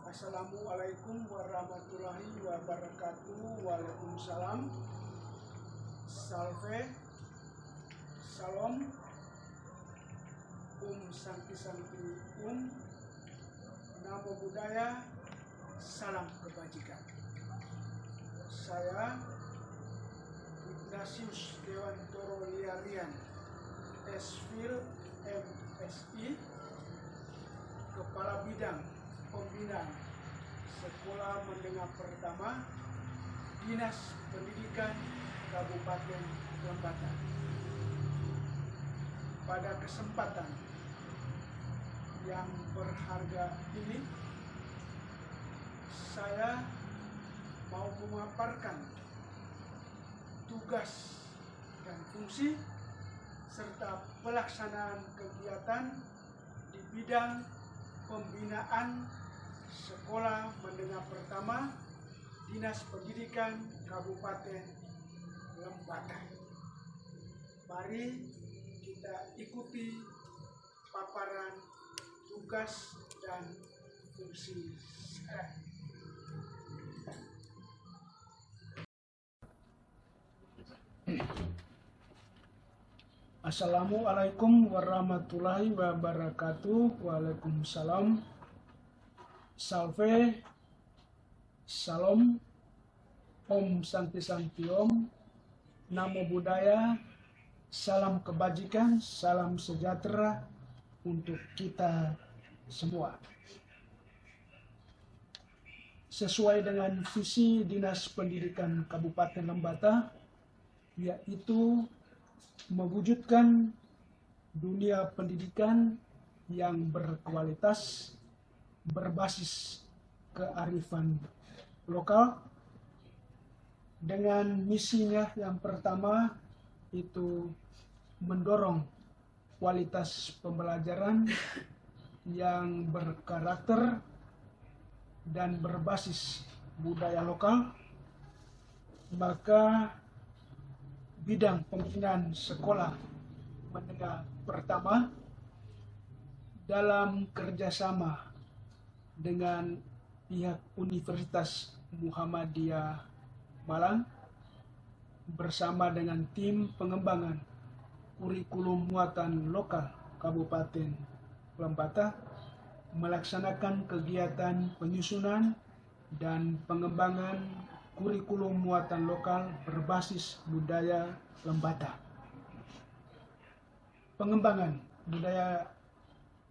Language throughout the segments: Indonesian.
Assalamualaikum warahmatullahi wabarakatuh. Waalaikumsalam. Salve, Salam, Santi Santi, Namo Buddhaya, salam kebajikan. Saya Ignatius Dewantoro Liarian, S.Phil, MSI, Kepala Bidang Pembinaan Sekolah Menengah Pertama, Dinas Pendidikan Kabupaten Lembata. Pada kesempatan yang berharga ini, saya mau memaparkan tugas dan fungsi serta pelaksanaan kegiatan di bidang pembinaan Sekolah Menengah Pertama Dinas Pendidikan Kabupaten Lembata. Mari kita ikuti paparan tugas dan fungsi saya. Assalamualaikum warahmatullahi wabarakatuh. Waalaikumsalam. Salve, Salam, Santi Santi, Namo Buddhaya, salam kebajikan, salam sejahtera untuk kita semua. Sesuai dengan visi Dinas Pendidikan Kabupaten Lembata, yaitu mewujudkan dunia pendidikan yang berkualitas, berbasis kearifan lokal, dengan misinya yang pertama itu mendorong kualitas pembelajaran yang berkarakter dan berbasis budaya lokal. Maka bidang pembinaan sekolah menengah pertama dalam kerjasama dengan pihak Universitas Muhammadiyah Malang bersama dengan tim pengembangan kurikulum muatan lokal Kabupaten Lembata melaksanakan kegiatan penyusunan dan pengembangan kurikulum muatan lokal berbasis budaya Lembata. Pengembangan budaya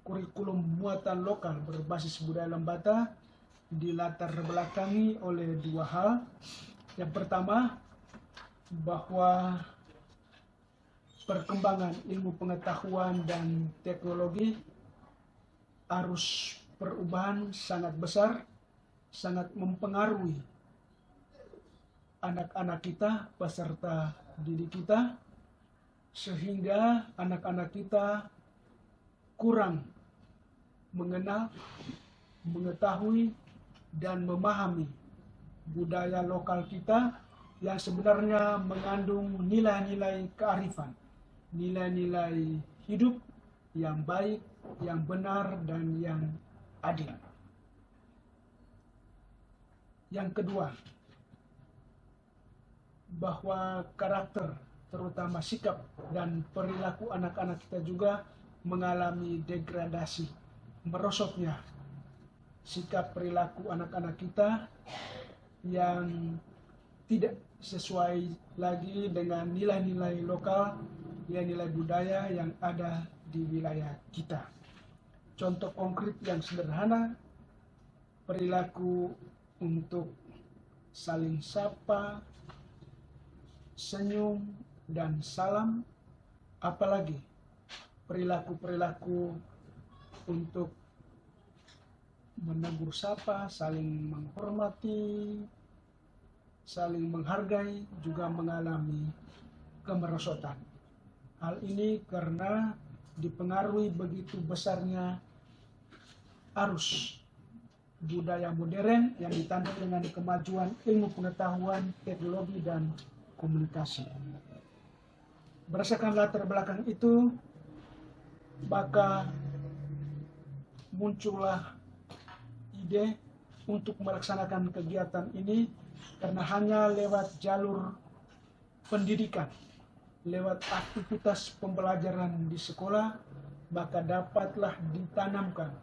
kurikulum muatan lokal berbasis budaya Lembata dilatar belakangi oleh dua hal. Yang pertama, bahwa perkembangan ilmu pengetahuan dan teknologi arus perubahan sangat besar, sangat mempengaruhi anak-anak kita, peserta didik kita, sehingga anak-anak kita kurang mengenal, mengetahui, dan memahami budaya lokal kita yang sebenarnya mengandung nilai-nilai kearifan, nilai-nilai hidup yang baik, yang benar, dan yang adil. Yang kedua, bahwa karakter, terutama sikap dan perilaku anak-anak kita juga mengalami degradasi, merosotnya sikap perilaku anak-anak kita yang tidak sesuai lagi dengan nilai-nilai lokal, nilai budaya yang ada di wilayah kita. Contoh konkret yang sederhana, perilaku untuk saling sapa, senyum, dan salam, apalagi perilaku-perilaku untuk menegur sapa, saling menghormati, saling menghargai, juga mengalami kemerosotan. Hal ini karena dipengaruhi begitu besarnya arus budaya modern yang ditandai dengan kemajuan ilmu pengetahuan, teknologi, dan komunikasi. Berdasarkan latar belakang itu, maka muncullah ide untuk melaksanakan kegiatan ini karena hanya lewat jalur pendidikan, lewat aktivitas pembelajaran di sekolah, maka dapatlah ditanamkan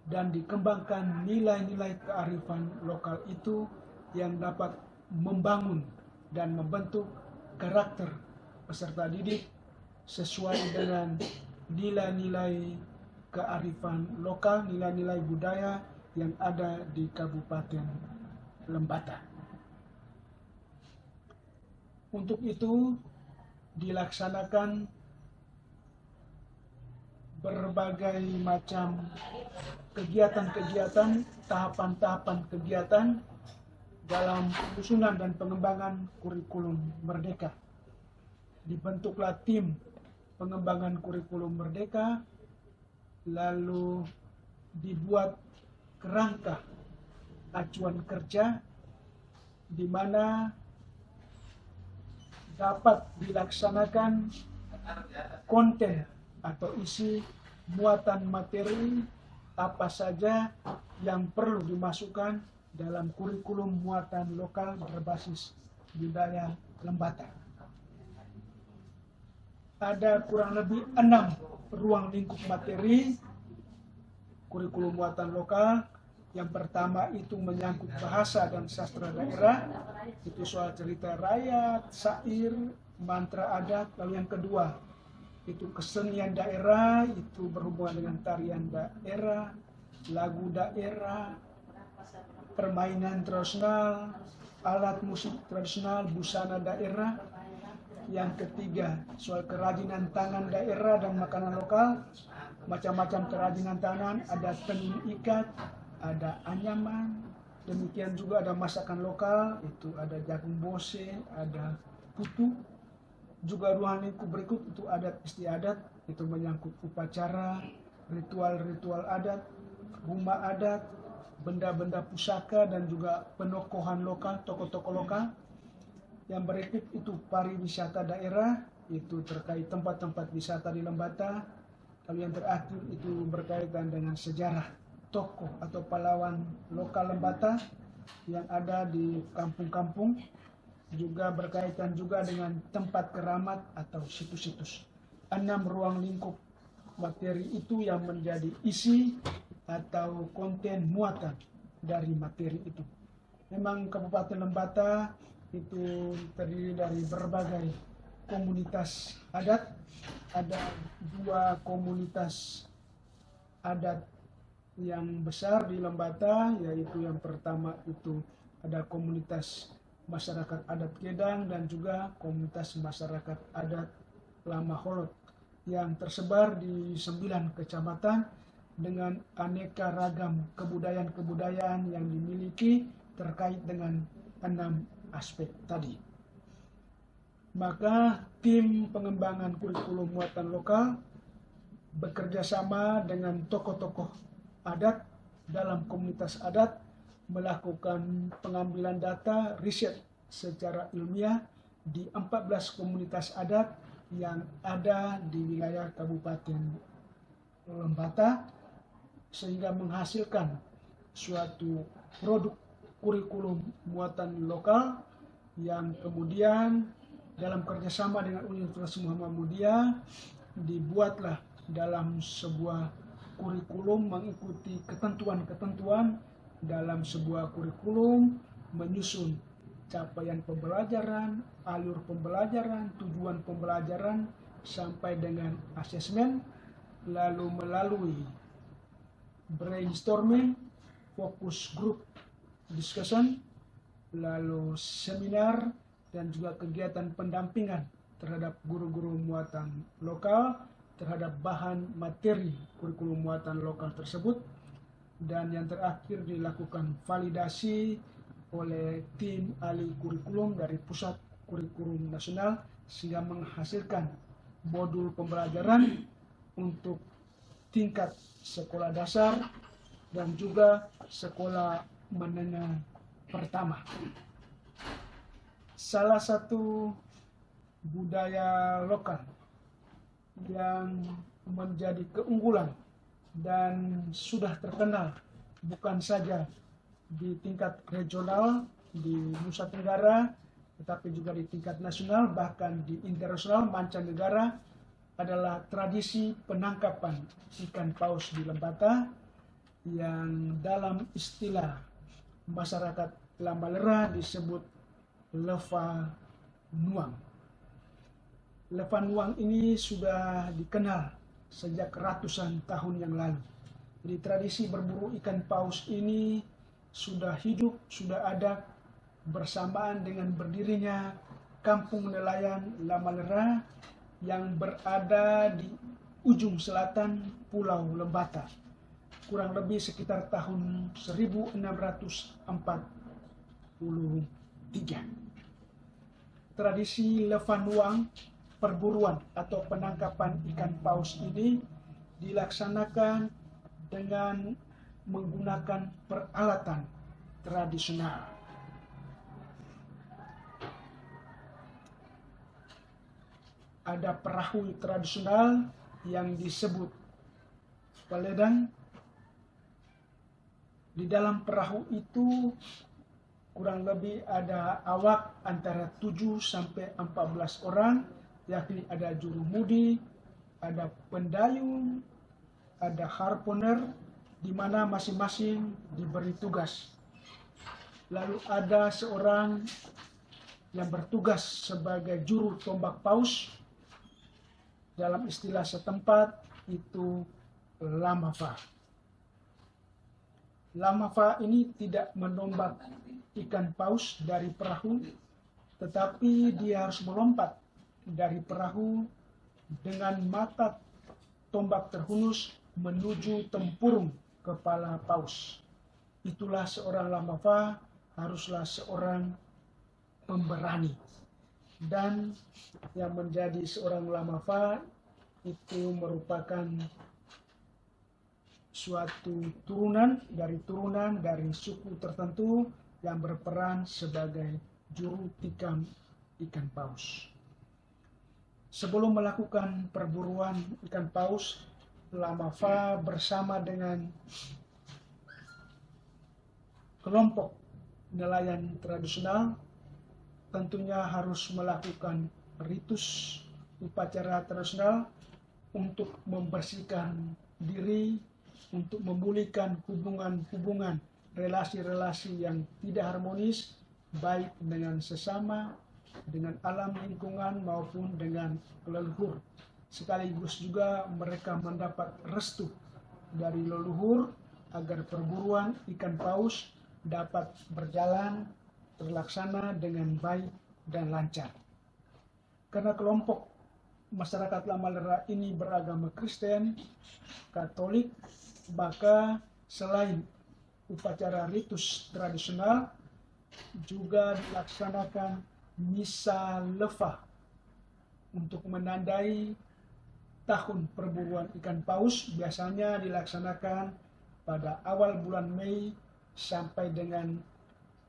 dan dikembangkan nilai-nilai kearifan lokal itu yang dapat membangun dan membentuk karakter peserta didik sesuai dengan nilai-nilai kearifan lokal, nilai-nilai budaya yang ada di Kabupaten Lembata. Untuk itu dilaksanakan berbagai macam kegiatan-kegiatan, tahapan-tahapan kegiatan dalam penyusunan dan pengembangan kurikulum Merdeka. Dibentuklah tim pengembangan kurikulum Merdeka, lalu dibuat kerangka acuan kerja di mana dapat dilaksanakan konten atau isi muatan materi apa saja yang perlu dimasukkan dalam kurikulum muatan lokal berbasis budaya Lembata. Ada kurang lebih 6 ruang lingkup materi kurikulum muatan lokal. Yang pertama itu menyangkut bahasa dan sastra daerah, itu soal cerita rakyat, syair, mantra adat. Lalu yang kedua itu kesenian daerah, itu berhubungan dengan tarian daerah, lagu daerah, permainan tradisional, alat musik tradisional, busana daerah. Yang ketiga soal kerajinan tangan daerah dan makanan lokal, macam-macam kerajinan tangan, ada tenun ikat, ada anyaman, demikian juga ada masakan lokal, itu ada jagung bose, ada putu. Juga ruang lingkup berikut itu adat istiadat, itu menyangkut upacara, ritual-ritual adat, rumah adat, benda-benda pusaka, dan juga penokohan lokal, tokoh-tokoh lokal. Yang berikut itu pariwisata daerah, itu terkait tempat-tempat wisata di Lembata. Lalu yang terakhir itu berkaitan dengan sejarah tokoh atau pahlawan lokal Lembata yang ada di kampung-kampung, juga berkaitan juga dengan tempat keramat atau situs-situs. 6 ruang lingkup materi itu yang menjadi isi atau konten muatan dari materi itu. Memang Kabupaten Lembata itu terdiri dari berbagai komunitas adat. Ada 2 komunitas adat yang besar di Lembata, yaitu yang pertama itu ada komunitas masyarakat adat Gedang dan juga komunitas masyarakat adat Lama Holot yang tersebar di 9 kecamatan dengan aneka ragam kebudayaan-kebudayaan yang dimiliki terkait dengan 6 aspek tadi. Maka tim pengembangan kurikulum muatan lokal bekerja sama dengan tokoh-tokoh adat dalam komunitas adat melakukan pengambilan data riset secara ilmiah di 14 komunitas adat yang ada di wilayah Kabupaten Lembata, sehingga menghasilkan suatu produk kurikulum muatan lokal yang kemudian dalam kerjasama dengan Universitas Muhammadiyah dibuatlah dalam sebuah kurikulum mengikuti ketentuan-ketentuan dalam sebuah kurikulum, menyusun capaian pembelajaran, alur pembelajaran, tujuan pembelajaran, sampai dengan asesmen, lalu melalui brainstorming, fokus group discussion, lalu seminar, dan juga kegiatan pendampingan terhadap guru-guru muatan lokal terhadap bahan materi kurikulum muatan lokal tersebut. Dan yang terakhir dilakukan validasi oleh tim ahli kurikulum dari Pusat Kurikulum Nasional sehingga menghasilkan modul pembelajaran untuk tingkat sekolah dasar dan juga sekolah menengah pertama. Salah satu budaya lokal yang menjadi keunggulan dan sudah terkenal bukan saja di tingkat regional di Nusa Tenggara, tetapi juga di tingkat nasional, bahkan di internasional mancanegara, adalah tradisi penangkapan ikan paus di Lembata yang dalam istilah masyarakat Lambalera disebut leva nuang. Leva nuang ini sudah dikenal sejak ratusan tahun yang lalu. Jadi tradisi berburu ikan paus ini sudah hidup, sudah ada bersamaan dengan berdirinya Kampung Nelayan Lambalera yang berada di ujung selatan Pulau Lembata, kurang lebih sekitar tahun 1643. Tradisi leva nuang, perburuan atau penangkapan ikan paus ini dilaksanakan dengan menggunakan peralatan tradisional. Ada perahu tradisional yang disebut peledang. Di dalam perahu itu kurang lebih ada awak antara 7 sampai 14 orang, yakni ada jurumudi, ada pendayung, ada harponer, di mana masing-masing diberi tugas. Lalu ada seorang yang bertugas sebagai juru tombak paus, dalam istilah setempat itu lamafa. Lamafa ini tidak menombak ikan paus dari perahu, tetapi dia harus melompat dari perahu dengan mata tombak terhunus menuju tempurung kepala paus. Itulah seorang lamafa, haruslah seorang pemberani. Dan yang menjadi seorang lamafa itu merupakan suatu turunan dari suku tertentu yang berperan sebagai juru tikam ikan paus. Sebelum melakukan perburuan ikan paus, lamafa bersama dengan kelompok nelayan tradisional tentunya harus melakukan ritus upacara tradisional untuk membersihkan diri, untuk memulihkan hubungan-hubungan, relasi-relasi yang tidak harmonis, baik dengan sesama, dengan alam lingkungan maupun dengan leluhur. Sekaligus juga mereka mendapat restu dari leluhur agar perburuan ikan paus dapat berjalan terlaksana dengan baik dan lancar. Karena kelompok masyarakat Lambalera ini beragama Kristen, Katolik, maka selain upacara ritus tradisional juga dilaksanakan misa leva untuk menandai tahun perburuan ikan paus. Biasanya dilaksanakan pada awal bulan Mei sampai dengan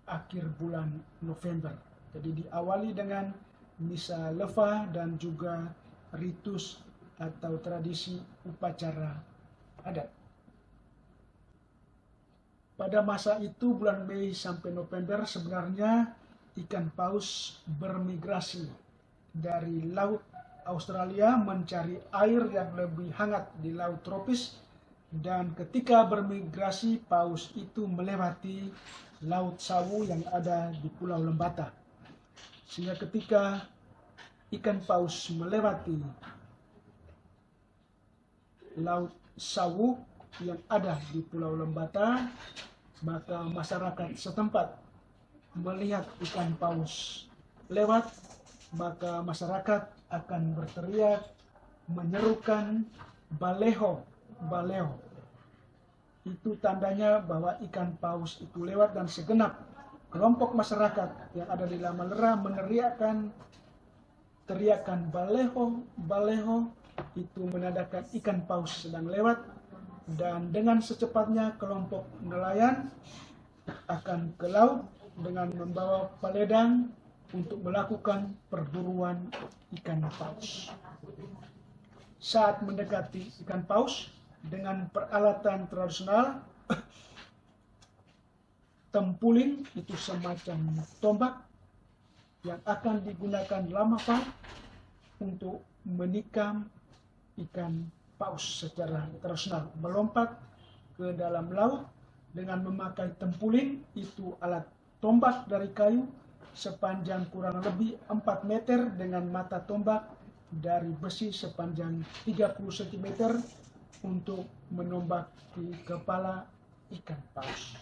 akhir bulan November. Jadi diawali dengan misa leva dan juga ritus atau tradisi upacara adat. Pada masa itu bulan Mei sampai November sebenarnya ikan paus bermigrasi dari laut Australia mencari air yang lebih hangat di laut tropis, dan ketika bermigrasi paus itu melewati Laut Sawu yang ada di Pulau Lembata. Sehingga ketika ikan paus melewati Laut Sawu yang ada di Pulau Lembata, maka masyarakat setempat melihat ikan paus lewat, maka masyarakat akan berteriak menyerukan baleho, baleho. Itu tandanya bahwa ikan paus itu lewat, dan segenap kelompok masyarakat yang ada di Lambalera meneriakkan teriakan baleho, baleho. Itu menandakan ikan paus sedang lewat, dan dengan secepatnya kelompok nelayan akan ke laut dengan membawa peledang untuk melakukan perburuan ikan paus. Saat mendekati ikan paus, dengan peralatan tradisional. Tempuling itu semacam tombak yang akan digunakan lamapa untuk menikam ikan paus secara tradisional, melompat ke dalam laut dengan memakai tempuling. Itu alat tombak dari kayu sepanjang kurang lebih 4 meter dengan mata tombak dari besi sepanjang 30 cm untuk menombaki kepala ikan paus.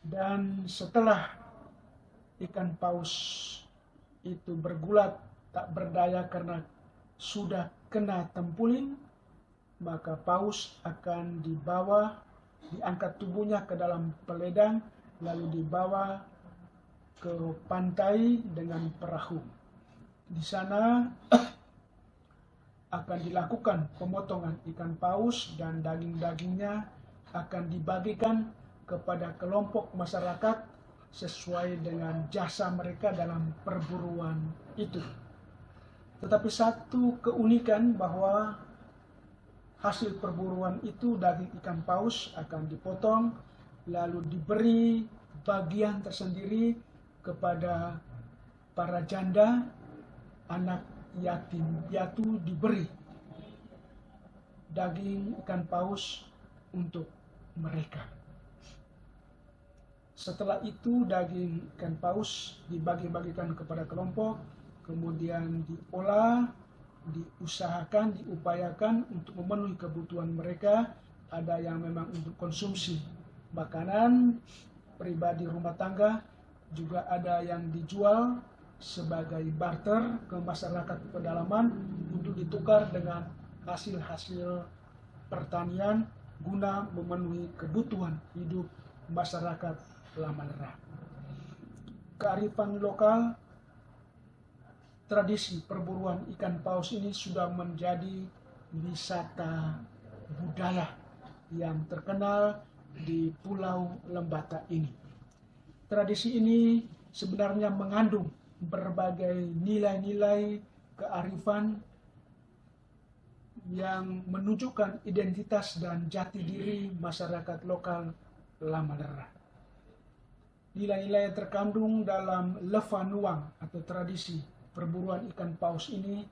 Dan setelah ikan paus itu bergulat tak berdaya karena sudah kena tempuling, maka paus akan diangkat tubuhnya ke dalam peledang, lalu dibawa ke pantai dengan perahu. Di sana akan dilakukan pemotongan ikan paus dan daging-dagingnya akan dibagikan kepada kelompok masyarakat sesuai dengan jasa mereka dalam perburuan itu. Tetapi satu keunikan bahwa hasil perburuan itu, daging ikan paus akan dipotong lalu diberi bagian tersendiri kepada para janda, anak yatim piatu diberi daging ikan paus untuk mereka. Setelah itu daging ikan paus dibagi-bagikan kepada kelompok, kemudian diolah, diusahakan, diupayakan untuk memenuhi kebutuhan mereka. Ada yang memang untuk konsumsi makanan pribadi rumah tangga, juga ada yang dijual sebagai barter ke masyarakat pedalaman untuk ditukar dengan hasil-hasil pertanian guna memenuhi kebutuhan hidup masyarakat Lamalera. Kearifan lokal, tradisi perburuan ikan paus ini sudah menjadi wisata budaya yang terkenal di Pulau Lembata ini. Tradisi ini sebenarnya mengandung berbagai nilai-nilai kearifan yang menunjukkan identitas dan jati diri masyarakat lokal Lamalera. Nilai-nilai yang terkandung dalam Levanuang atau tradisi perburuan ikan paus ini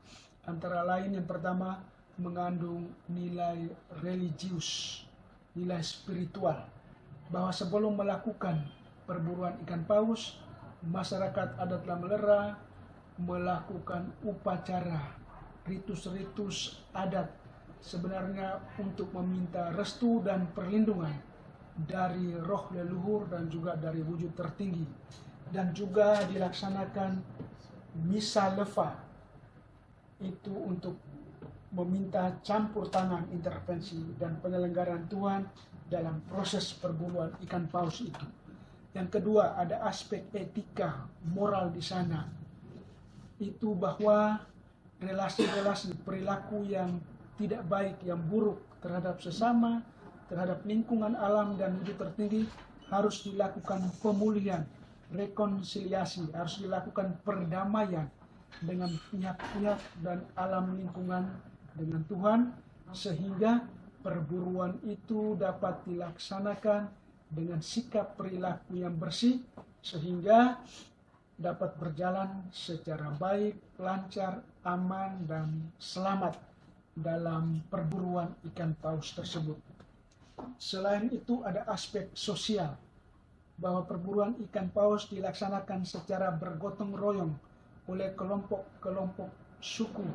antara lain yang pertama mengandung nilai religius, nilai spiritual, bahwa sebelum melakukan perburuan ikan paus, masyarakat adat Lamalera melakukan upacara, ritus-ritus adat sebenarnya untuk meminta restu dan perlindungan dari roh leluhur dan juga dari wujud tertinggi, dan juga dilaksanakan misa leva itu untuk meminta campur tangan, intervensi dan penyelenggaraan Tuhan dalam proses perburuan ikan paus itu. Yang kedua, ada aspek etika moral di sana, itu bahwa relasi-relasi perilaku yang tidak baik, yang buruk terhadap sesama, terhadap lingkungan alam dan wujud tertinggi harus dilakukan pemulihan, rekonsiliasi, harus dilakukan perdamaian dengan pihak-pihak dan alam lingkungan dengan Tuhan, sehingga perburuan itu dapat dilaksanakan dengan sikap perilaku yang bersih, sehingga dapat berjalan secara baik, lancar, aman, dan selamat dalam perburuan ikan paus tersebut. Selain itu ada aspek sosial, bahwa perburuan ikan paus dilaksanakan secara bergotong royong oleh kelompok-kelompok suku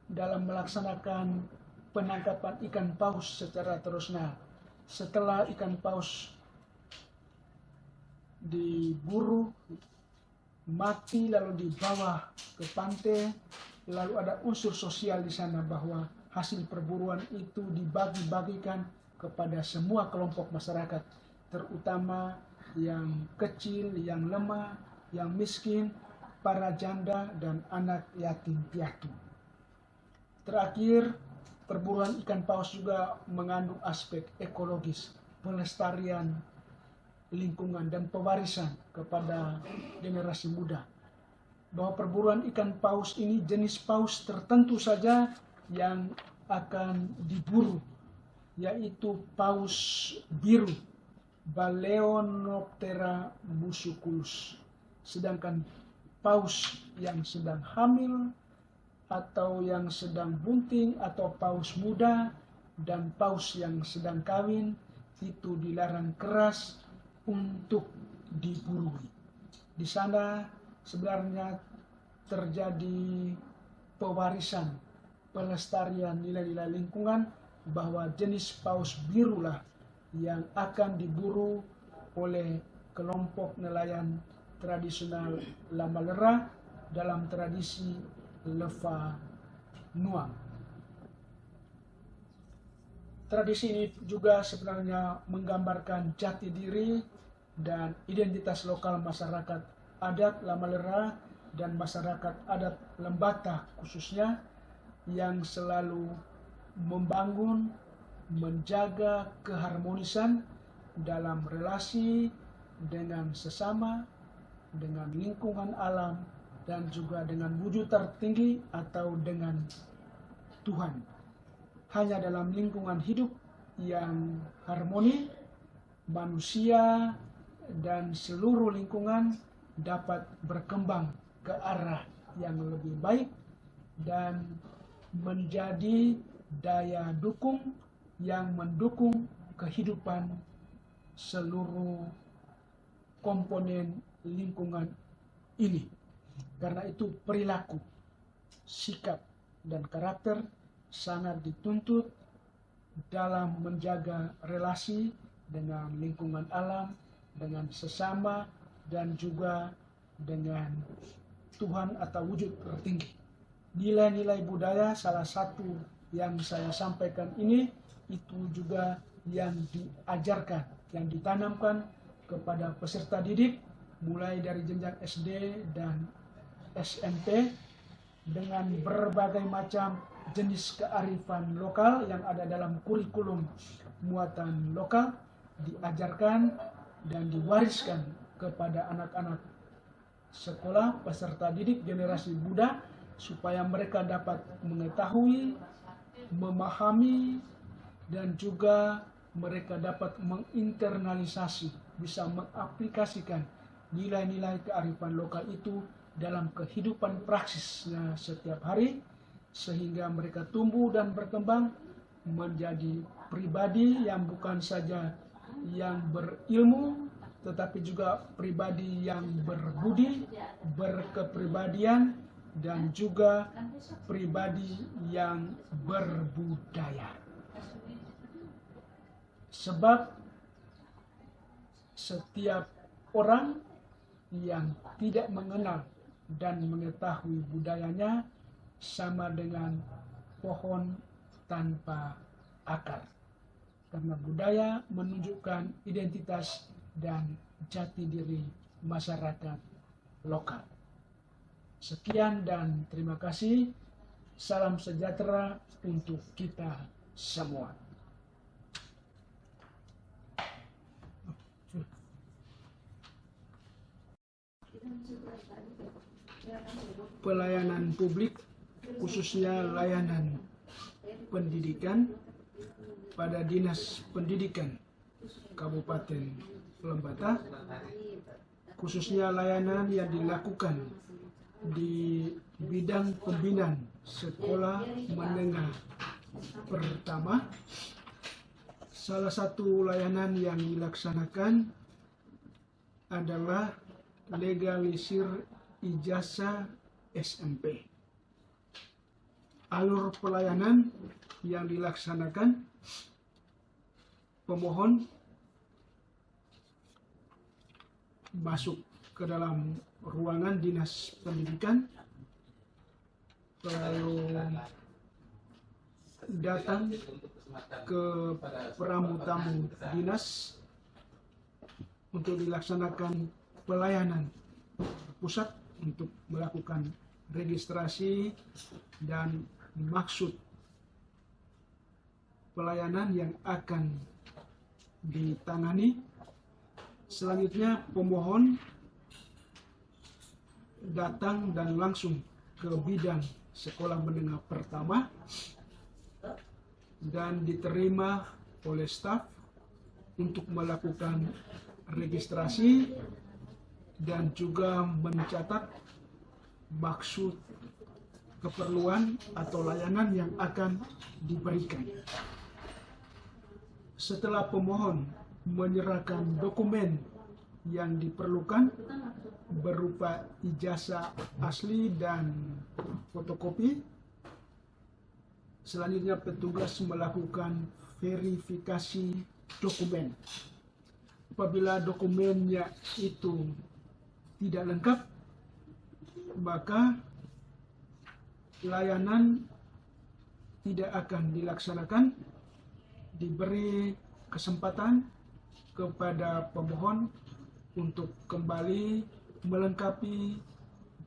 dalam melaksanakan penangkapan ikan paus secara tradisional. Setelah ikan paus diburu, mati, lalu dibawa ke pantai, lalu ada unsur sosial di sana bahwa hasil perburuan itu dibagi-bagikan kepada semua kelompok masyarakat, terutama yang kecil, yang lemah, yang miskin, para janda, dan anak yatim piatu. Terakhir, perburuan ikan paus juga mengandung aspek ekologis, pelestarian lingkungan, dan pewarisan kepada generasi muda. Bahwa perburuan ikan paus ini jenis paus tertentu saja yang akan diburu, yaitu paus biru Balaenoptera musculus. Sedangkan paus yang sedang hamil atau yang sedang bunting atau paus muda dan paus yang sedang kawin itu dilarang keras untuk diburui. Di sana sebenarnya terjadi pewarisan, pelestarian nilai-nilai lingkungan, bahwa jenis paus birulah yang akan diburu oleh kelompok nelayan tradisional Lamalera dalam tradisi Lefa Nuang. Tradisi ini juga sebenarnya menggambarkan jati diri dan identitas lokal masyarakat adat Lamalera dan masyarakat adat Lembata khususnya, yang selalu membangun, menjaga keharmonisan dalam relasi dengan sesama, dengan lingkungan alam, dan juga dengan wujud tertinggi atau dengan Tuhan. Hanya dalam lingkungan hidup yang harmoni, manusia dan seluruh lingkungan dapat berkembang ke arah yang lebih baik dan menjadi daya dukung yang mendukung kehidupan seluruh komponen lingkungan ini. Karena itu perilaku, sikap, dan karakter sangat dituntut dalam menjaga relasi dengan lingkungan alam, dengan sesama, dan juga dengan Tuhan atau wujud tertinggi. Nilai-nilai budaya salah satu yang saya sampaikan ini itu juga yang diajarkan, yang ditanamkan kepada peserta didik mulai dari jenjang SD dan SMP dengan berbagai macam jenis kearifan lokal yang ada dalam kurikulum muatan lokal diajarkan dan diwariskan kepada anak-anak sekolah peserta didik generasi muda supaya mereka dapat mengetahui, memahami, dan juga mereka dapat menginternalisasi, bisa mengaplikasikan nilai-nilai kearifan lokal itu dalam kehidupan praksisnya setiap hari, sehingga mereka tumbuh dan berkembang menjadi pribadi yang bukan saja yang berilmu, tetapi juga pribadi yang berbudi, berkepribadian, dan juga pribadi yang berbudaya. Sebab setiap orang yang tidak mengenal dan mengetahui budayanya sama dengan pohon tanpa akar. Karena budaya menunjukkan identitas dan jati diri masyarakat lokal. Sekian dan terima kasih. Salam sejahtera untuk kita semua. Pelayanan publik, khususnya layanan pendidikan pada Dinas Pendidikan Kabupaten Lembata, khususnya layanan yang dilakukan di bidang pembinaan sekolah menengah pertama. Salah satu layanan yang dilaksanakan adalah legalisir ijazah SMP. Alur pelayanan yang dilaksanakan, pemohon masuk ke dalam ruangan dinas pendidikan, lalu datang ke pramu-tamu dinas untuk dilaksanakan pelayanan pusat untuk melakukan registrasi dan maksud pelayanan yang akan ditangani. Selanjutnya pemohon datang dan langsung ke bidang sekolah menengah pertama dan diterima oleh staf untuk melakukan registrasi dan juga mencatat maksud keperluan atau layanan yang akan diberikan. Setelah pemohon menyerahkan dokumen yang diperlukan berupa ijazah asli dan fotokopi, selanjutnya petugas melakukan verifikasi dokumen. Apabila dokumennya itu tidak lengkap, maka layanan tidak akan dilaksanakan. Diberi kesempatan kepada pemohon untuk kembali melengkapi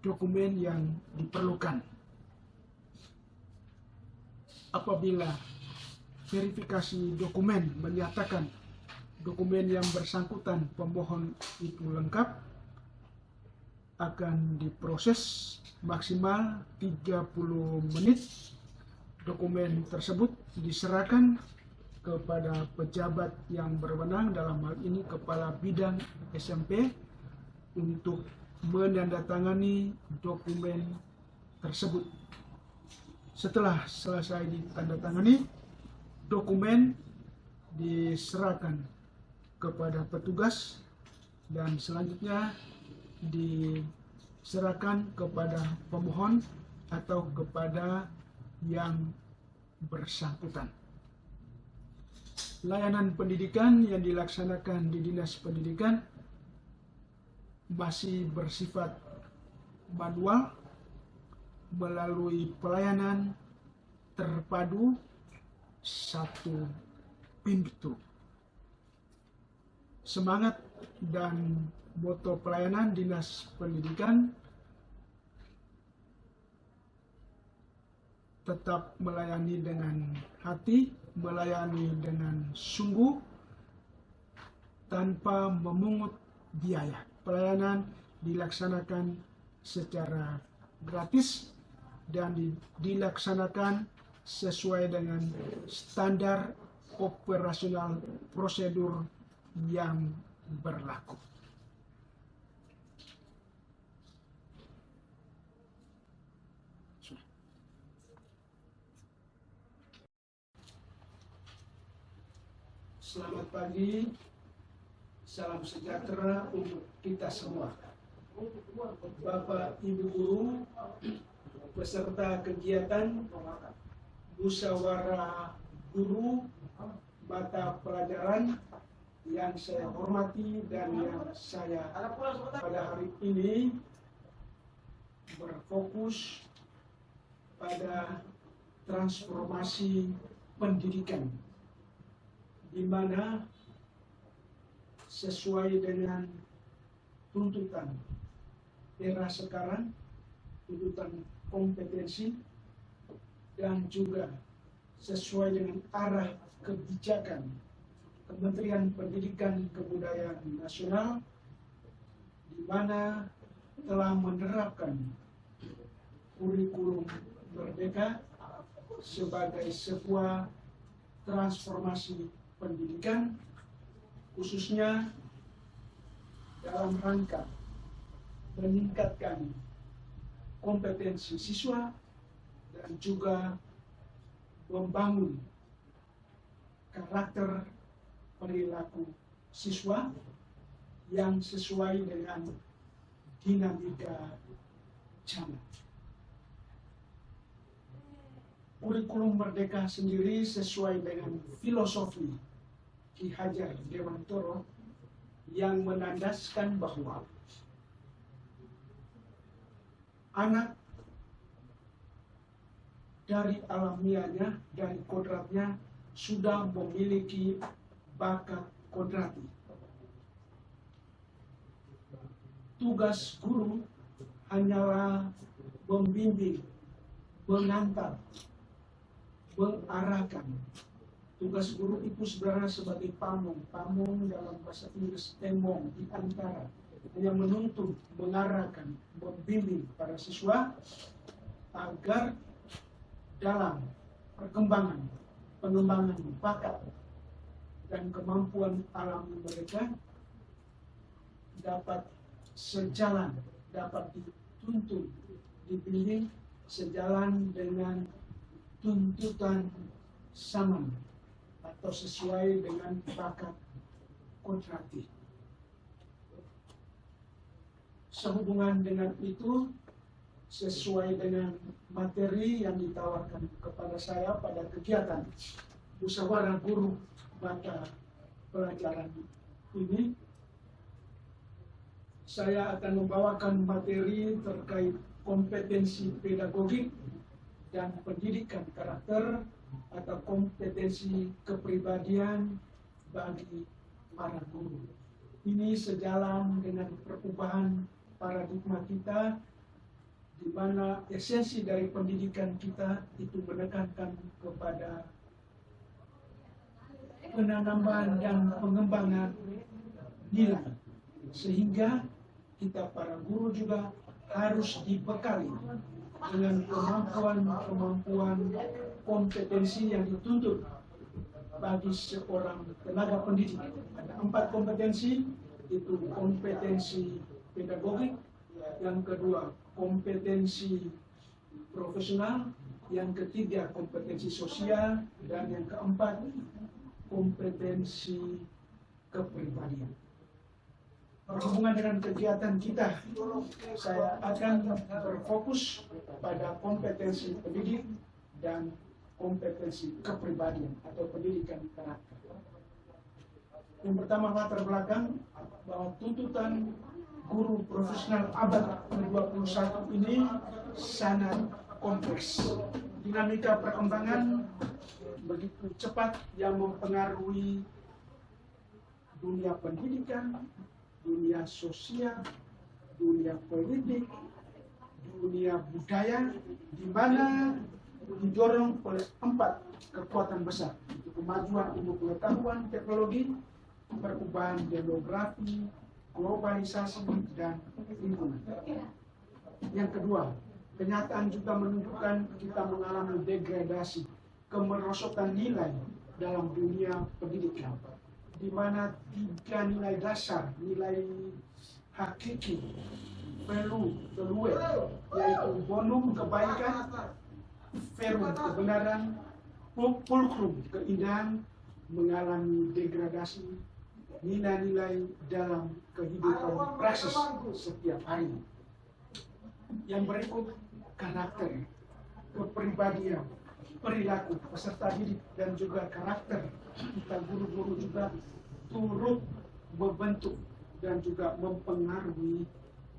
dokumen yang diperlukan. Apabila verifikasi dokumen menyatakan dokumen yang bersangkutan pemohon itu lengkap, akan diproses maksimal 30 menit. Dokumen tersebut diserahkan kepada pejabat yang berwenang, dalam hal ini Kepala Bidang SMP, untuk menandatangani dokumen tersebut. Setelah selesai ditandatangani, dokumen diserahkan kepada petugas dan selanjutnya diserahkan kepada pemohon atau kepada yang bersangkutan. Layanan pendidikan yang dilaksanakan di Dinas Pendidikan masih bersifat manual melalui pelayanan terpadu satu pintu. Semangat dan moto pelayanan Dinas Pendidikan tetap melayani dengan hati, melayani dengan sungguh, tanpa memungut biaya. Pelayanan dilaksanakan secara gratis dan dilaksanakan sesuai dengan standar operasional prosedur yang berlaku. Selamat pagi, salam sejahtera untuk kita semua. Bapak, Ibu Guru, peserta kegiatan musyawarah guru mata pelajaran yang saya hormati dan yang saya pada hari ini berfokus pada transformasi pendidikan, di mana sesuai dengan tuntutan era sekarang, tuntutan kompetensi, dan juga sesuai dengan arah kebijakan Kementerian Pendidikan Kebudayaan Nasional, di mana telah menerapkan kurikulum merdeka sebagai sebuah transformasi pendidikan, khususnya dalam rangka meningkatkan kompetensi siswa dan juga membangun karakter perilaku siswa yang sesuai dengan dinamika zaman. Kurikulum merdeka sendiri sesuai dengan filosofi Ki Hajar Dewantoro yang menandaskan bahwa anak dari alamiahnya, dari kodratnya, sudah memiliki bakat kodrati. Tugas guru hanyalah membimbing, mengantar, mengarahkan. Tugas guru itu sebenarnya sebagai pamong dalam bahasa Inggris temong, di antara, yang menuntun, mengarahkan, membimbing para siswa agar dalam perkembangan pengembangan bakat dan kemampuan alami mereka dapat sejalan, dapat dituntun, dipilih sejalan dengan tuntutan zaman atau sesuai dengan bakat kontraktif. Sehubungan dengan itu, sesuai dengan materi yang ditawarkan kepada saya pada kegiatan musyawarah guru mata pelajaran ini, saya akan membawakan materi terkait kompetensi pedagogik dan pendidikan karakter atau kompetensi kepribadian bagi para guru. Ini sejalan dengan perubahan paradigma kita, di mana esensi dari pendidikan kita itu menekankan kepada penanaman dan pengembangan nilai, sehingga kita para guru juga harus dibekali dengan kemampuan kompetensi yang dituntut bagi seorang tenaga pendidik. Ada 4 kompetensi, itu kompetensi pedagogik, yang kedua kompetensi profesional, yang ketiga kompetensi sosial, dan yang keempat kompetensi kepribadian. Berhubungan dengan kegiatan kita, saya akan berfokus pada kompetensi pendidik dan kompetensi kepribadian atau pendidikan karakter. Yang pertama, latar belakang bahwa tuntutan guru profesional abad ke-21 ini sangat kompleks. Dinamika perkembangan begitu cepat yang mempengaruhi dunia pendidikan, dunia sosial, dunia politik, dunia budaya, di mana didorong oleh 4 kekuatan besar, kemajuan ilmu pengetahuan, teknologi, perubahan demografi, globalisasi, dan lingkungan. Yang kedua, kenyataan juga menunjukkan kita mengalami degradasi, kemerosotan nilai dalam dunia pendidikan, di mana 3 nilai dasar, nilai hakiki, value, yaitu bonum kebaikan, verum kebenaran, fulcrum keindahan, mengalami degradasi nilai-nilai dalam kehidupan praksis setiap hari. Yang berikut, karakter, kepribadian, perilaku peserta didik, dan juga karakter kita guru-guru juga turut membentuk dan juga mempengaruhi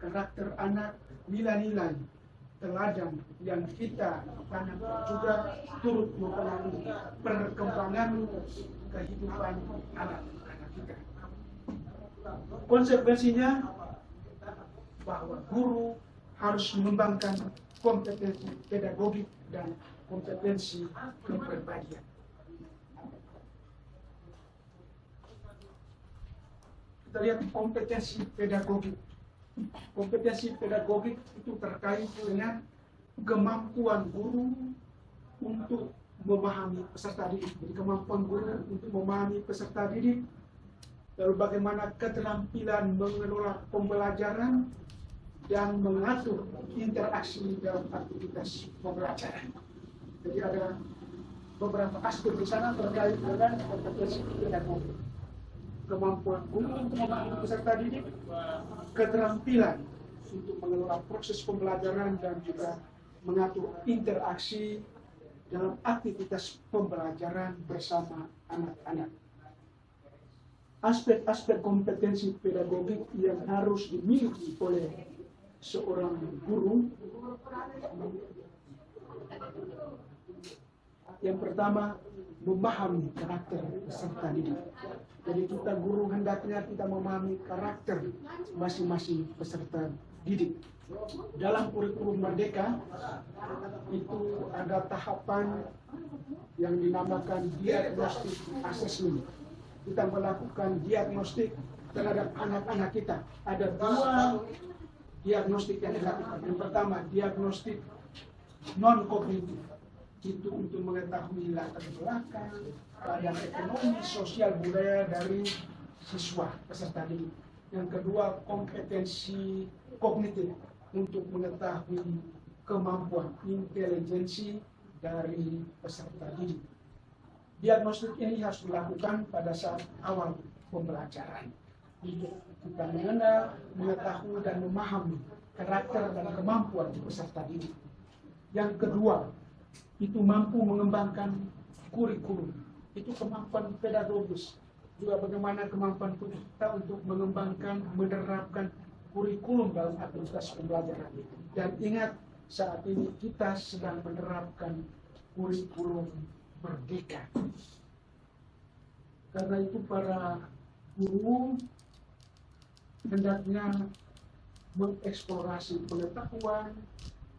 karakter anak, nilai-nilai teladan yang kita tanamkan juga turut mempengaruhi perkembangan kehidupan anak-anak kita. Konsekuensinya bahwa guru harus mengembangkan kompetensi pedagogik dan kompetensi kepribadian. Kita lihat kompetensi pedagogik. Kompetensi pedagogik itu terkait dengan kemampuan guru untuk memahami peserta didik. Jadi kemampuan guru untuk memahami peserta didik, lalu bagaimana keterampilan mengelola pembelajaran dan mengatur interaksi dalam aktivitas pembelajaran. Jadi ada beberapa aspek di sana terkait dengan kompetensi pedagogik. Kemampuan guru untuk memahami peserta didik, keterampilan untuk mengelola proses pembelajaran dan juga mengatur interaksi dalam aktivitas pembelajaran bersama anak-anak. Aspek-aspek kompetensi pedagogik yang harus dimiliki oleh seorang guru. Yang pertama, memahami karakter peserta didik. Jadi kita guru hendaknya kita memahami karakter masing-masing peserta didik. Dalam kurikulum Merdeka itu ada tahapan yang dinamakan diagnostik assessment. Kita melakukan diagnostik terhadap anak-anak kita. Ada 2 diagnostik yang dilakukan. Yang pertama, diagnostik non-kognitif. itu untuk mengetahui latar belakang, keadaan ekonomi, sosial, budaya dari siswa peserta didik. Yang kedua, kompetensi kognitif untuk mengetahui kemampuan intelijensi dari peserta didik. Diagnostik ini harus dilakukan pada saat awal pembelajaran. Kita mengenal, mengetahui, dan memahami karakter dan kemampuan peserta didik. Yang kedua, itu mampu mengembangkan kurikulum. Itu kemampuan pedagogis. Juga bagaimana kemampuan kita untuk mengembangkan, menerapkan kurikulum dalam aktivitas pembelajaran. Dan ingat, saat ini kita sedang menerapkan kurikulum merdeka. Karena itu para guru hendaknya mengeksplorasi pengetahuan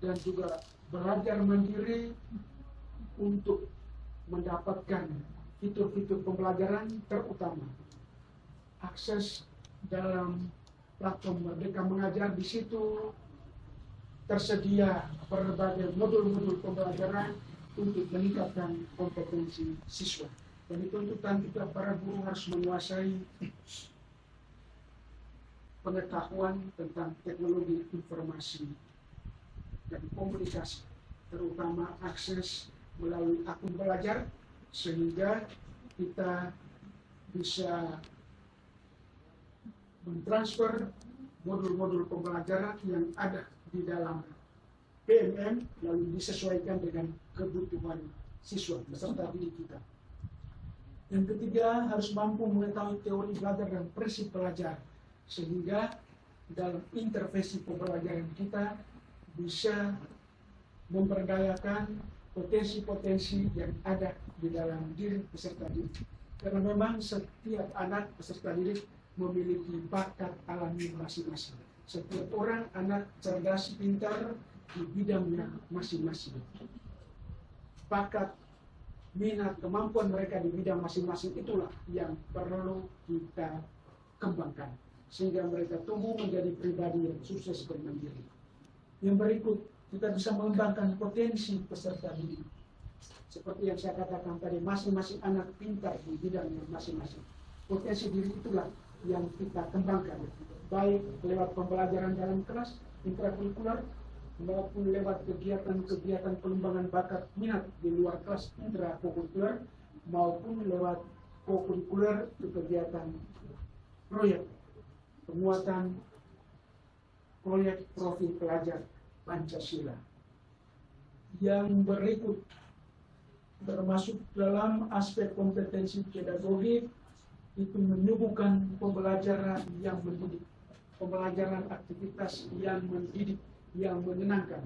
dan juga belajar mandiri untuk mendapatkan fitur-fitur pembelajaran, terutama akses dalam platform Merdeka Mengajar. Di situ tersedia berbagai modul-modul pembelajaran untuk meningkatkan kompetensi siswa. Dan tuntutan kita para guru harus menguasai pengetahuan tentang teknologi informasi dan komunikasi, terutama akses melalui akun belajar, sehingga kita bisa mentransfer modul-modul pembelajaran yang ada di dalam PMM lalu disesuaikan dengan kebutuhan siswa peserta didik kita. Yang ketiga, harus mampu mengetahui teori belajar dan prinsip belajar, sehingga dalam intervensi pembelajaran kita bisa memberdayakan potensi-potensi yang ada di dalam diri peserta didik. Karena memang setiap anak peserta didik memiliki bakat alami masing-masing. Setiap orang anak cerdas, pintar di bidangnya masing-masing. Bakat, minat, kemampuan mereka di bidang masing-masing itulah yang perlu kita kembangkan, sehingga mereka tumbuh menjadi pribadi yang sukses dan mandiri. Yang berikut, kita bisa mengembangkan potensi peserta didik. Seperti yang saya katakan tadi, masing-masing anak pintar di bidangnya masing-masing. Potensi diri itulah yang kita kembangkan, baik lewat pembelajaran dalam kelas, intrakurikuler, maupun lewat kegiatan-kegiatan pengembangan bakat minat di luar kelas intrakurikuler, maupun lewat kokurikuler ke kegiatan proyek penguatan proyek profil pelajar Pancasila. Yang berikut termasuk dalam aspek kompetensi pedagogik, itu menyuguhkan pembelajaran yang mendidik, pembelajaran aktivitas yang mendidik, yang menyenangkan,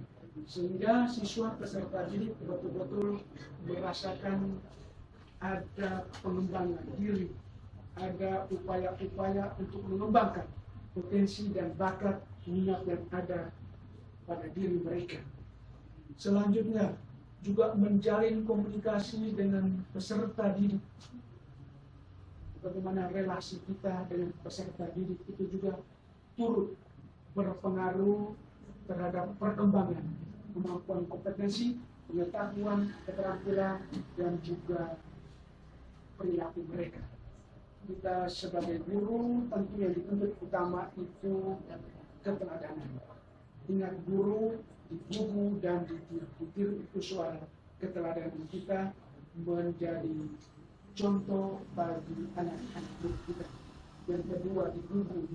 sehingga siswa peserta didik betul-betul merasakan ada pengembangan diri, ada upaya-upaya untuk mengembangkan potensi dan bakat minat yang ada pada diri mereka. Selanjutnya, juga menjalin komunikasi dengan peserta didik. Bagaimana relasi kita dengan peserta didik itu juga turut berpengaruh terhadap perkembangan kemampuan kompetensi, pengetahuan, keterampilan, dan juga perilaku mereka. Kita sebagai guru tentu yang dituntut utama itu keteladanan. Ingat, guru di buku dan di titir itu suara keteladanan kita menjadi contoh bagi anak-anak kita. Yang kedua, di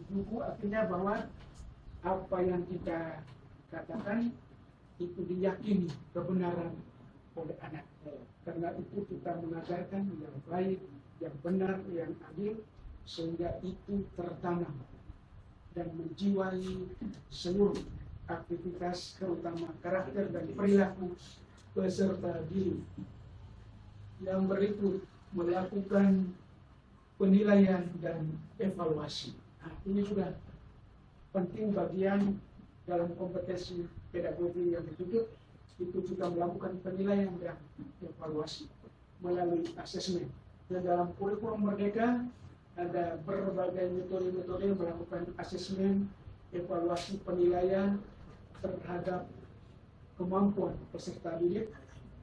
buku artinya bahwa apa yang kita katakan itu diyakini kebenaran oleh anak. Karena itu kita mengajarkan yang baik, yang benar, yang adil, sehingga itu tertanam dan menjiwai seluruh aktivitas, terutama karakter dan perilaku peserta didik. Yang berikut, melakukan penilaian dan evaluasi. Nah, ini juga penting bagian dalam kompetensi pedagogi yang dituntut, itu juga melakukan penilaian dan evaluasi melalui asesmen. Dan dalam kurikulum Merdeka ada berbagai metode-metode melakukan asesmen, evaluasi, penilaian terhadap kemampuan peserta didik,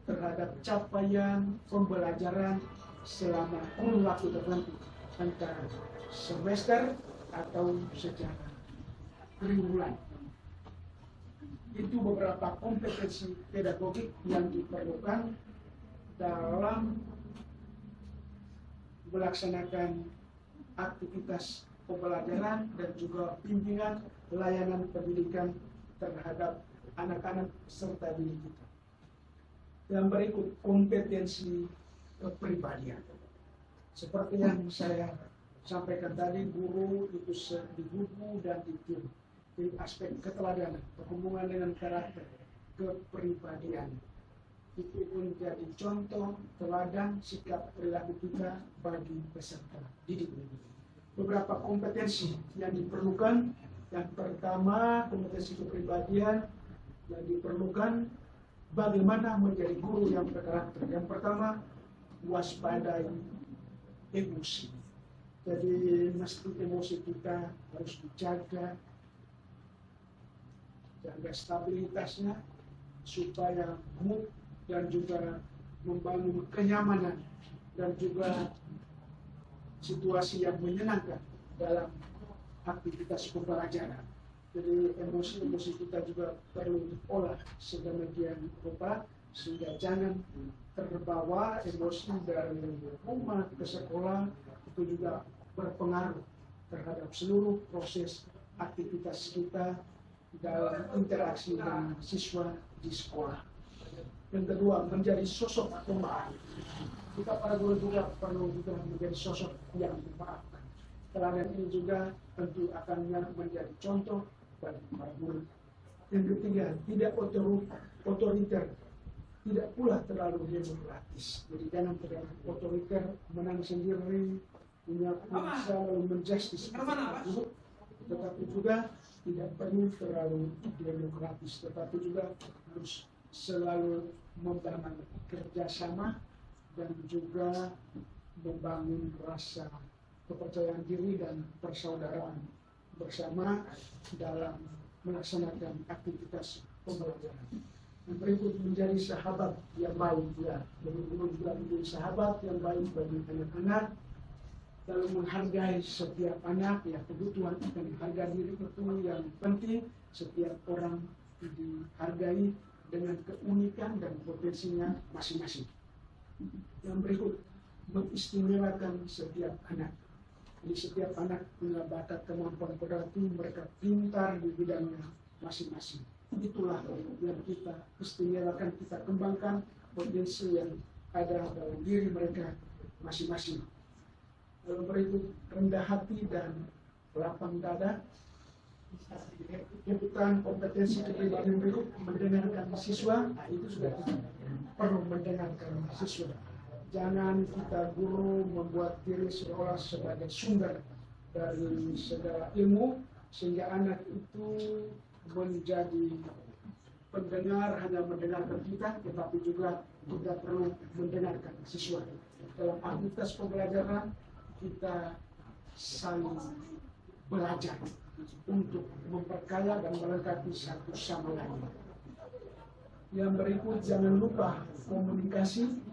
terhadap capaian pembelajaran selama kurun waktu tertentu, antara semester atau secara triwulan. Itu beberapa kompetensi pedagogik yang diperlukan dalam melaksanakan aktivitas pembelajaran dan juga bimbingan layanan pendidikan terhadap anak-anak serta didik kita. Yang berikut, kompetensi kepribadian. Seperti yang saya sampaikan tadi, guru itu di buku dan di tim. Di aspek keteladanan, berhubungan dengan karakter, kepribadian. Itu pun jadi contoh teladan sikap perilaku kita bagi peserta didik. Beberapa kompetensi yang diperlukan. Yang pertama, kompetensi kepribadian yang diperlukan bagaimana menjadi guru yang berkarakter. Yang pertama, waspadai emosi. Jadi mesti emosi kita harus dijaga, jaga stabilitasnya supaya mood dan juga membangun kenyamanan dan juga situasi yang menyenangkan dalam aktivitas pembelajaran. Jadi emosi-emosi kita juga perlu diolah sedemikian rupa sehingga jangan terbawa emosi dari rumah ke sekolah, itu juga berpengaruh terhadap seluruh proses aktivitas kita dalam interaksi dengan siswa di sekolah. Yang kedua, menjadi sosok pemaaf. Kita para guru juga perlu menjadi sosok yang memaafkan. Teladan ini juga tentu akan menjadi contoh bagi para guru. Yang ketiga, tidak otoriter, tidak pula terlalu demokratis. Jadi jangan terlalu otoriter, menang sendiri, punya kuasa lalu menjustis, tetapi juga tidak perlu terlalu demokratis, tetapi juga harus selalu membangun kerjasama dan juga membangun rasa kepercayaan diri dan persaudaraan bersama dalam melaksanakan aktivitas pembelajaran. Yang berikut, menjadi sahabat yang baik, ya. Jadi juga menjadi sahabat yang baik bagi anak-anak, lalu menghargai setiap anak, ya. Kebutuhan akan harga diri itu yang penting. Setiap orang dihargai dengan keunikan dan potensinya masing-masing. Yang berikut, mengistimewakan setiap anak. Jadi setiap anak punya bakat kemampuan, berarti mereka pintar di bidangnya masing-masing. Itulah yang kita istimewakan, kita kembangkan potensi yang ada dalam diri mereka masing-masing. Yang berikut, rendah hati dan lapang dada. Kebutuhan kompetensi kepribadian berikut, mendengarkan siswa. Nah, itu sudah perlu mendengarkan siswa. Jangan kita guru membuat diri seolah sebagai sumber dari segala ilmu, sehingga anak itu menjadi pendengar, hanya mendengarkan kita, tetapi juga kita perlu mendengarkan siswa. Dalam aktivitas pembelajaran, kita saling belajar untuk memperkaya dan melengkapi satu sama lain. Yang berikut, jangan lupa komunikasi.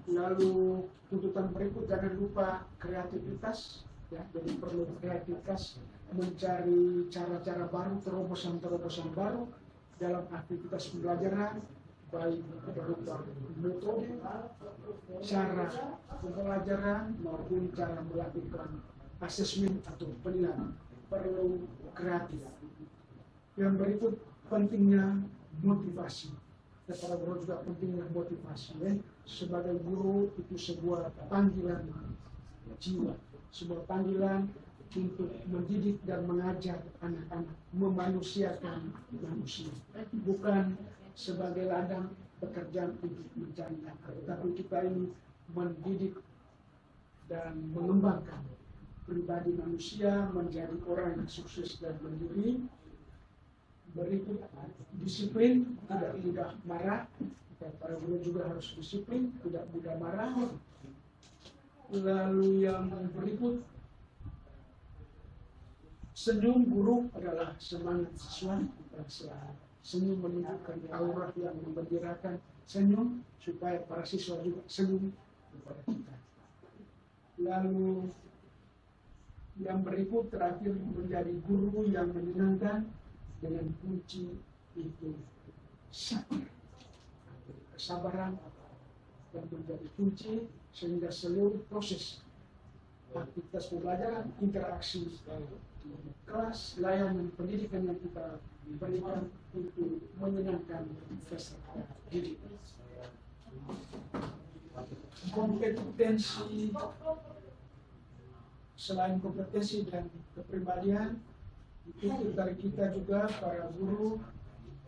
Lalu tuntutan berikut, jangan lupa kreativitas, ya. Jadi perlu kreativitas, mencari cara-cara baru, terobosan-terobosan baru dalam aktivitas pembelajaran, baik berupa metode, cara pembelajaran maupun cara melakukan asesmen atau penilaian. Perlu kreatif. Yang berikut, pentingnya motivasi. Para guru juga pentingnya motivasi. Sebagai guru itu sebuah panggilan jiwa, sebuah panggilan untuk mendidik dan mengajar anak-anak, memanusiakan manusia, bukan sebagai ladang pekerjaan untuk mencari nafkah, tapi kita ini mendidik dan mengembangkan pribadi manusia menjadi orang yang sukses dan mandiri. Berikut, disiplin, tidak mudah marah. Para guru juga harus disiplin, tidak mudah marah. Lalu yang berikut, senyum guru adalah semangat siswa. senyum menunjukkan aura yang membentirakan, senyum supaya para siswa juga senyum kepada kita. Lalu yang berikut terakhir menjadi guru yang menyenangkan dengan kunci itu sabar, kesabaran yang menjadi kunci sehingga seluruh proses aktivitas pembelajaran, interaksi kelas, layanan pendidikan yang kita berikan itu menyenangkan peserta didik. Kompetensi, selain kompetensi dan kepribadian, itu dari kita juga para guru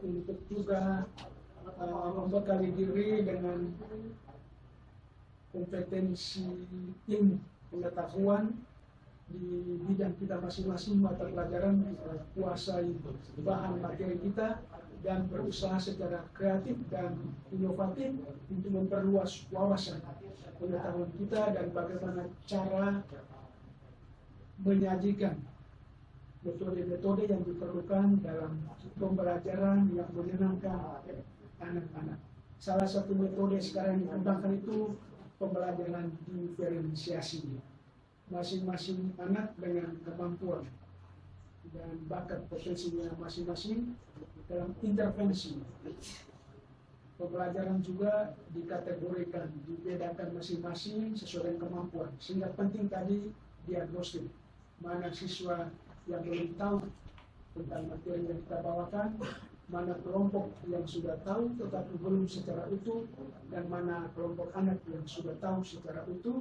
untuk juga membekali diri dengan kompetensi ilmu pengetahuan di bidang kita masing-masing, mata pelajaran kita kuasai bahan materi kita dan berusaha secara kreatif dan inovatif untuk memperluas wawasan pengetahuan kita dan bagaimana cara menyajikan metode-metode yang diperlukan dalam pembelajaran yang menyenangkan anak-anak. Salah satu metode sekarang yang dikembangkan itu pembelajaran diferensiasi. Masing-masing anak dengan kemampuan dan bakat potensinya masing-masing dalam intervensi. Pembelajaran juga dikategorikan, dibedakan masing-masing sesuai dengan kemampuan. Sehingga penting tadi diagnostik. Mana siswa yang belum tahu tentang materi yang kita bawakan, mana kelompok yang sudah tahu tetapi belum secara utuh, dan mana kelompok anak yang sudah tahu secara utuh,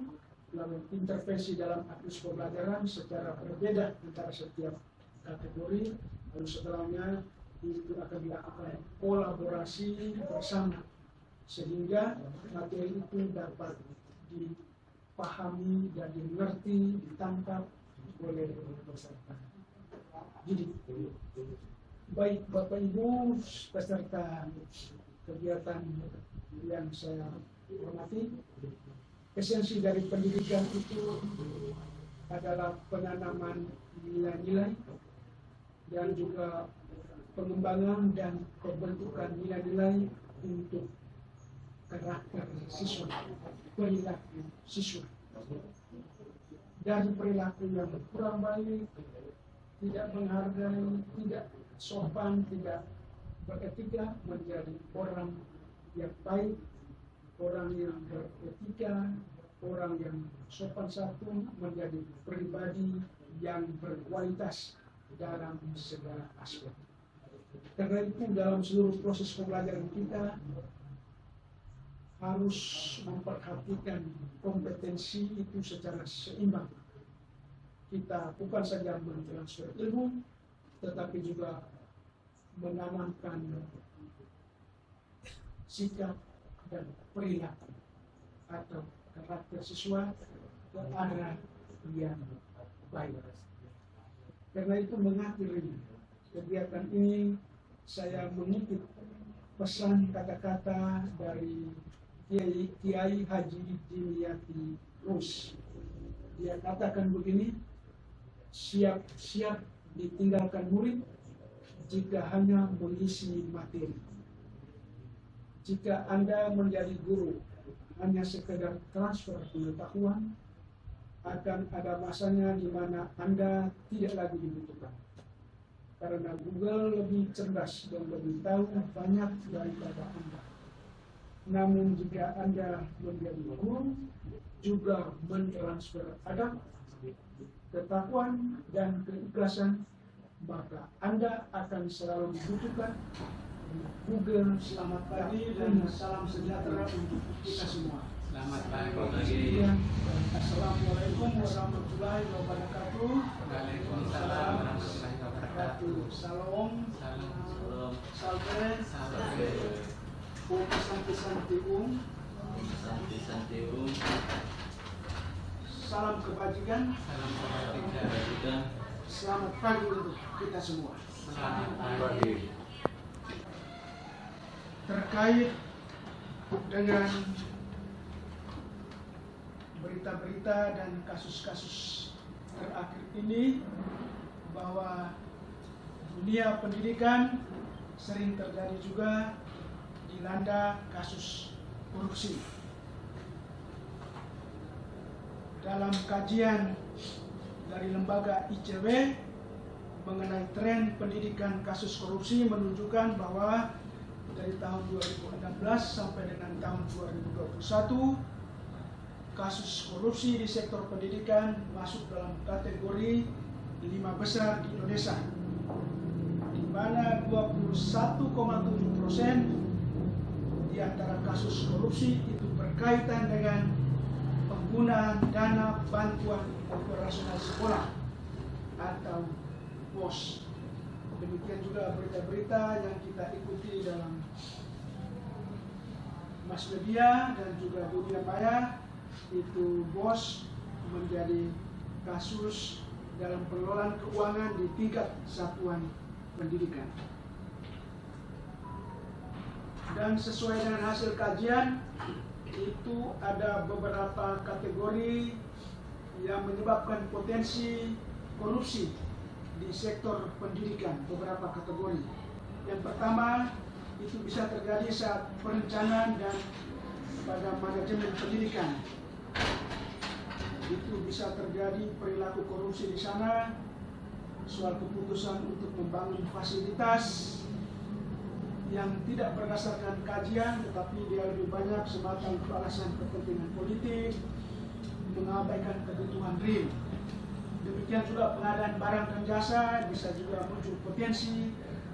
lalu intervensi dalam aktivitas pembelajaran secara berbeda antara setiap kategori, lalu setelahnya itu akan dilakukan kolaborasi bersama sehingga materi itu dapat dipahami dan dimengerti, ditangkap oleh peserta. Jadi, baik Bapak Ibu peserta kegiatan yang saya hormati, esensi dari pendidikan itu adalah penanaman nilai-nilai dan juga pengembangan dan pembentukan nilai-nilai untuk karakter siswa, perilaku siswa. Dari perilaku yang kurang baik, tidak menghargai, tidak sopan, tidak beretika, menjadi orang yang baik, orang yang beretika, orang yang sopan santun, menjadi pribadi yang berkualitas dalam segala aspek. Karena itu dalam seluruh proses pembelajaran kita harus memperhatikan kompetensi itu secara seimbang. Kita bukan saja mentransfer ilmu, tetapi juga menanamkan sikap dan perilaku atau karakter siswa ke arah yang baik. Karena itu mengakhiri kegiatan ini, saya mengutip pesan kata-kata dari Kiai Haji Dimyati Rus. Dia katakan begini, siap-siap ditinggalkan murid jika hanya mengisi materi. Jika Anda menjadi guru hanya sekedar transfer pengetahuan, akan ada masanya di mana Anda tidak lagi dibutuhkan. Karena Google lebih cerdas dan lebih tahu banyak daripada Anda. Namun jika Anda menjadi guru, juga mentransfer adab, ketakwaan, dan keikhlasan, maka Anda akan selalu dibutuhkan. Google, selamat pagi dan salam sejahtera untuk kita semua. Selamat pagi. Assalamualaikum warahmatullahi wabarakatuh. Waalaikumsalam warahmatullahi wabarakatuh. Salam. Salam. Salve. Salve. Om Santi-Santi Santi-Santi. Salam kebajikan. Salam kebajikan. Selamat pagi untuk kita semua. Selamat pagi. Terkait dengan berita-berita dan kasus-kasus terakhir ini, bahwa dunia pendidikan sering terjadi juga dilanda kasus korupsi. Dalam kajian dari lembaga ICW mengenai tren pendidikan kasus korupsi menunjukkan bahwa dari tahun 2016 sampai dengan tahun 2021 kasus korupsi di sektor pendidikan masuk dalam kategori 5 besar di Indonesia, di mana 21,7% di antara kasus korupsi itu berkaitan dengan penggunaan dana bantuan operasional sekolah atau BOS. Demikian juga berita-berita yang kita ikuti dalam mass media dan juga dunia maya, itu BOS menjadi kasus dalam pengelolaan keuangan di tingkat satuan pendidikan. Dan sesuai dengan hasil kajian, itu ada beberapa kategori yang menyebabkan potensi korupsi di sektor pendidikan, beberapa kategori. Yang pertama, itu bisa terjadi saat perencanaan dan pada manajemen pendidikan. Itu bisa terjadi perilaku korupsi di sana, soal keputusan untuk membangun fasilitas yang tidak berdasarkan kajian, tetapi dia lebih banyak semata untuk alasan kepentingan politik, mengabaikan kebutuhan real. Demikian juga pengadaan barang dan jasa bisa juga muncul potensi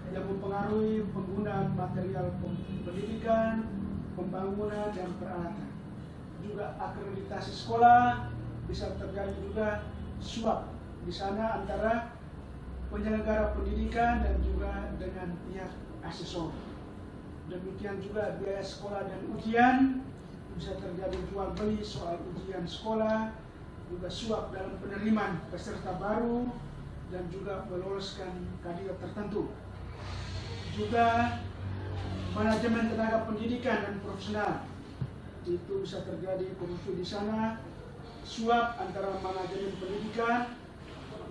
yang mempengaruhi penggunaan material pendidikan, pembangunan, dan peralatan. Juga akreditasi sekolah bisa terjadi juga suap di sana antara penyelenggara pendidikan dan juga dengan pihak asesor. Demikian juga biaya sekolah dan ujian bisa terjadi jual beli soal ujian sekolah, juga suap dalam penerimaan peserta baru dan juga meloloskan kandidat tertentu. Juga manajemen tenaga pendidikan dan profesional itu bisa terjadi korupsi di sana, suap antara manajemen pendidikan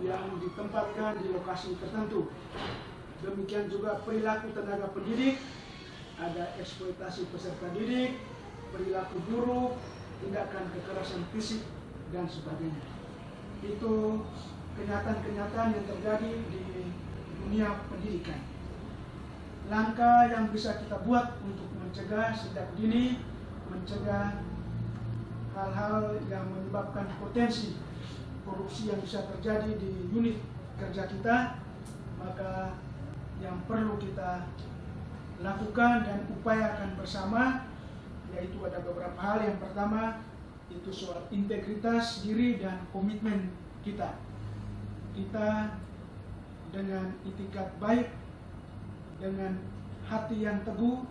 yang ditempatkan di lokasi tertentu. Demikian juga perilaku tenaga pendidik, ada eksploitasi peserta didik, perilaku buruk, tindakan kekerasan fisik, dan sebagainya. Itu kenyataan-kenyataan yang terjadi di dunia pendidikan. Langkah yang bisa kita buat untuk mencegah sejak dini, mencegah hal-hal yang menyebabkan potensi korupsi yang bisa terjadi di unit kerja kita, maka yang perlu kita lakukan dan upayakan bersama, yaitu ada beberapa hal. Yang pertama, itu soal integritas diri dan komitmen kita. Kita dengan itikat baik, dengan hati yang teguh,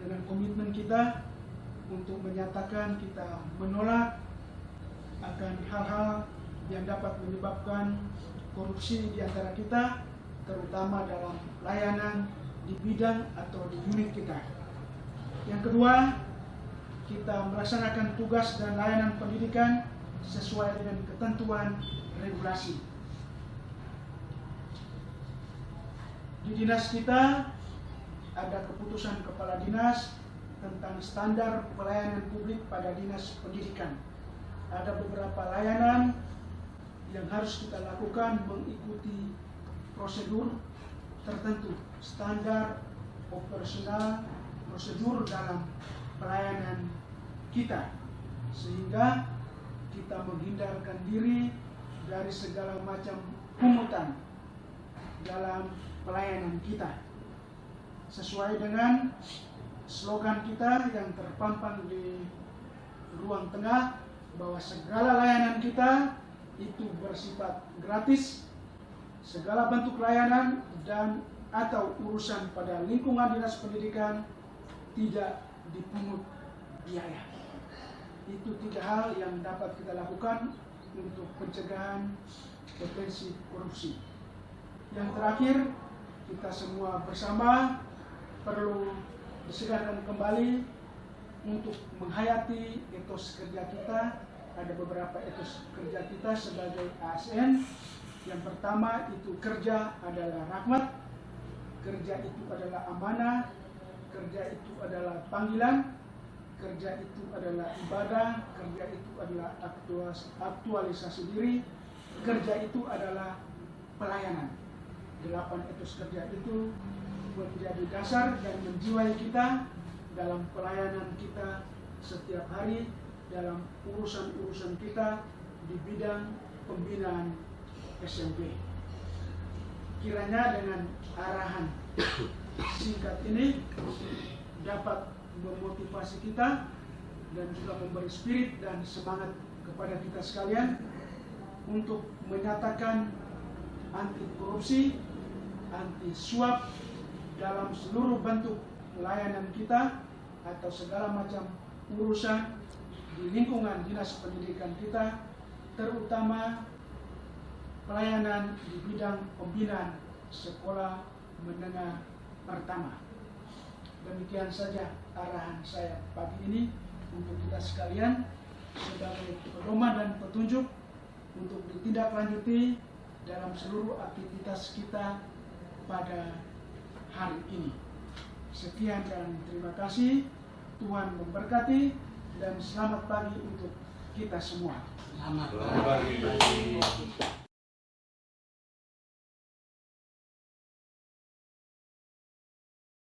dengan komitmen kita untuk menyatakan kita menolak akan hal-hal yang dapat menyebabkan korupsi di antara kita, terutama dalam layanan di bidang atau di unit kita. Yang kedua, kita melaksanakan tugas dan layanan pendidikan sesuai dengan ketentuan regulasi. Di dinas kita ada keputusan kepala dinas tentang standar pelayanan publik pada dinas pendidikan. Ada beberapa layanan yang harus kita lakukan mengikuti prosedur tertentu, standar operasional, prosedur dalam pelayanan kita, sehingga kita menghindarkan diri dari segala macam pungutan dalam pelayanan kita, sesuai dengan slogan kita yang terpampang di ruang tengah, bahwa segala layanan kita itu bersifat gratis, segala bentuk layanan dan atau urusan pada lingkungan dinas pendidikan tidak dipungut biaya. Itu 3 hal yang dapat kita lakukan untuk pencegahan potensi korupsi. Yang terakhir, kita semua bersama perlu disegarkan kembali untuk menghayati etos kerja kita. Ada beberapa etos kerja kita sebagai ASN. Yang pertama itu kerja adalah rahmat, kerja itu adalah amanah, kerja itu adalah panggilan, kerja itu adalah ibadah, kerja itu adalah aktualisasi diri, kerja itu adalah pelayanan. 8 etos kerja itu menjadi dasar dan menjiwai kita dalam pelayanan kita setiap hari, dalam urusan-urusan kita di bidang pembinaan SMP. Kiranya dengan arahan singkat ini dapat memotivasi kita dan juga memberi spirit dan semangat kepada kita sekalian untuk menyatakan anti korupsi, anti suap dalam seluruh bentuk pelayanan kita atau segala macam urusan di lingkungan dinas pendidikan kita, terutama pelayanan di bidang pembinaan sekolah menengah pertama. Demikian saja arahan saya pagi ini untuk kita sekalian sebagai pedoman dan petunjuk untuk ditindaklanjuti dalam seluruh aktivitas kita pada hari ini. Sekian dan terima kasih. Tuhan memberkati dan selamat pagi untuk kita semua. Selamat pagi.